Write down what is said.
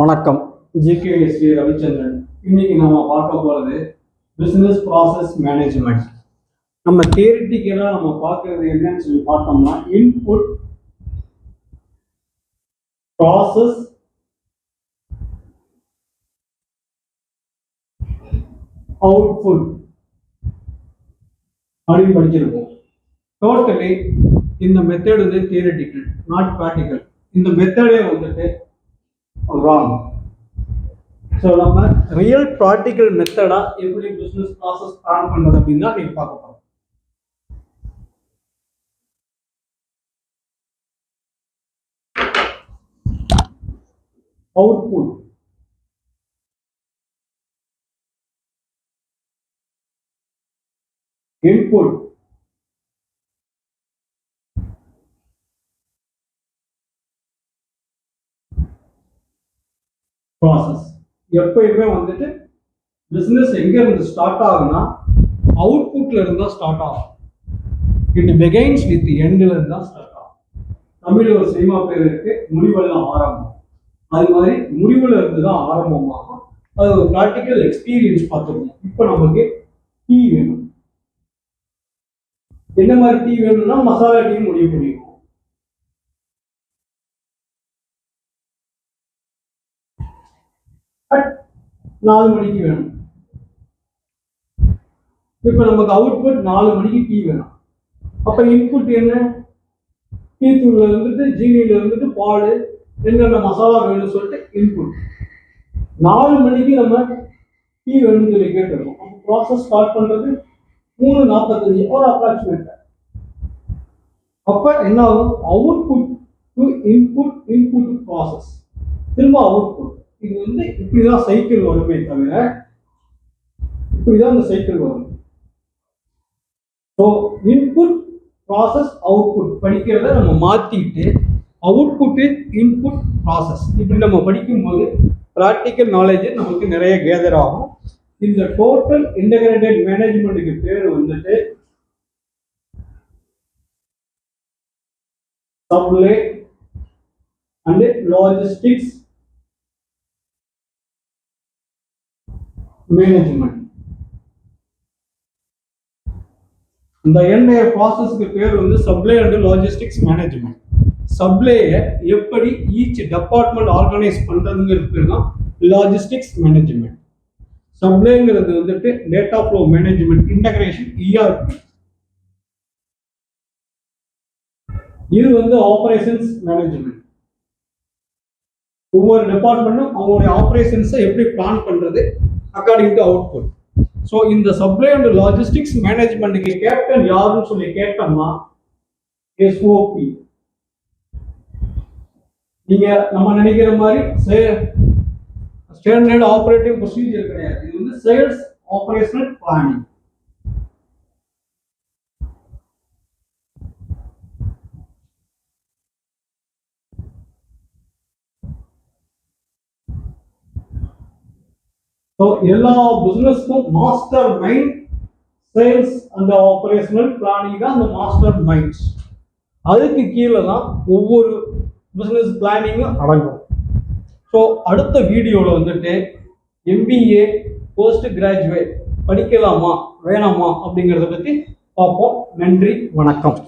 வணக்கம். ஜிகேஎஸ்வி ரவிச்சந்திரன். இன்னைக்கு நம்ம பார்க்க போகிறது பிஸ்னஸ் ப்ராசஸ் மேனேஜ்மெண்ட். நம்ம தியரிட்டிக்கலாக நம்ம பார்க்கறது என்னன்னு சொல்லி பார்த்தோம்னா, இன்புட், ப்ராசஸ், அவுட்புட் அப்படின்னு படிச்சிருக்கோம். டோட்டலி இந்த மெத்தட் வந்து தியரிட்டிக்கல், நாட் ப்ராக்டிக்கல். இந்த மெத்தடே வந்துட்டு ராங். ஸோ நம்ம ரியல் ப்ராக்டிக்கல் மெத்தடா எப்படி பிஸ்னஸ் ப்ராசஸ் பிளான் பண்றது அப்படின்னா நீங்க பார்க்க போறோம். Output, input, process. எப்பயுமே வந்துட்டு பிஸ்னஸ் எங்க இருந்து ஸ்டார்ட் ஆகுனா அவுட்புட்ல இருந்து தான் ஸ்டார்ட் ஆகும். இட் பிகைன்ஸ் வித் எண்ட்ல இருந்து தான் ஸ்டார்ட் ஆகும். தமிழ்ல ஒரு சினிமா பேர் இருக்கு, முடிவெல்லாம் ஆரம்பம். அது மாதிரி முடிவுல இருந்து தான் ஆரம்பமாகும். அது ஒரு ப்ராக்டிக்கல் எக்ஸ்பீரியன்ஸ் பார்த்துக்கணும். இப்போ நமக்கு டீ வேணும். என்ன மாதிரி டீ வேணும்னா மசாலா டீ முடிவு பண்ணிக்கும். 4 மணிக்கு வேணும். இப்ப நமக்கு அவுட்புட் 4 மணிக்கு டீ வேணும். அப்ப இன்புட் என்ன? டீ தூள்ல இருந்துட்டு, ஜீனியில இருந்துட்டு, பால், என்னென்ன மசாலா வேணும்னு சொல்லிட்டு இன்புட். 4 மணிக்கு நம்ம டீ வேணும்னு சொல்லி கேட்டிருக்கோம். அப்போ ப்ராசஸ் ஸ்டார்ட் பண்றது 3:45 ஒரு அப்ராக்சிமேட். அப்ப என்ன ஆகும்? Output to input, input to process, திரும்ப அவுட்புட். இது வந்து இப்படிதான் சைக்கிள் வருமே தவிர இப்படிதான் இந்த சைக்கிள் வரும். ஸோ இன்புட், ப்ராசஸ், அவுட்புட் படிக்கிறத நம்ம மாத்திட்டு அவுட்புட், இன்புட், ப்ராசஸ் இப்படி நம்ம படிக்கும்போது ப்ராக்டிக்கல் நாலேஜ் நமக்கு நிறைய கேதர் ஆகும். இந்த டோட்டல் இன்டகிரேட்டட் மேனேஜ்மெண்ட்டுக்கு பேர் வந்துட்டு சப்ளை அண்ட் லாஜிஸ்டிக்ஸ் மேனேஜ்மெண்ட். இந்த என்டைய ப்ராசஸ்க்கு பேர் வந்து சப்ளை அண்ட் லாஜிஸ்டிக்ஸ் மேனேஜ்மெண்ட். சப்ளையை எப்படி ஈச் டிபார்ட்மெண்ட் ஆர்கனைஸ் பண்றதுங்கிறது பேர் தான் லாஜிஸ்டிக்ஸ் மேனேஜ்மெண்ட். சப்ளைங்கிறது வந்துட்டு data flow management, integration, ERP. இது வந்து ஆபரேஷன்ஸ் மேனேஜ்மெண்ட். ஒவ்வொரு டிபார்ட்மெண்ட்டும் அவங்களுடைய ஆபரேஷன்ஸை எப்படி பிளான் பண்றது அக்கார்டிங் டு அவுட்புட். ஸோ இந்த சப்ளை அண்ட் லாஜிஸ்டிக்ஸ் மேனேஜ்மெண்ட்டுக்கு கேப்டன் யாருன்னு சொல்லி கேட்டோம்னா எஸ்ஓபி. நீங்க நம்ம நினைக்கிற மாதிரி ஸ்டாண்டர்ட் ஆபரேட்டிவ் ப்ரொசீஜர் கிடையாது. இது வந்து சேல்ஸ் ஆபரேஷனல் பிளானிங். ஸோ எல்லா பிசினஸ்க்கும் master mind sales and operational planning தான் அந்த மாஸ்டர் மைண்ட்ஸ். அதுக்கு கீழே தான் ஒவ்வொரு பிசினஸ் பிளானிங்கும் அடங்கும். ஸோ அடுத்த வீடியோவில் வந்துட்டு எம்பிஏ போஸ்ட் கிராஜுவேட் படிக்கலாமா வேணாமா அப்படிங்கிறத பற்றி பார்ப்போம். நன்றி, வணக்கம்.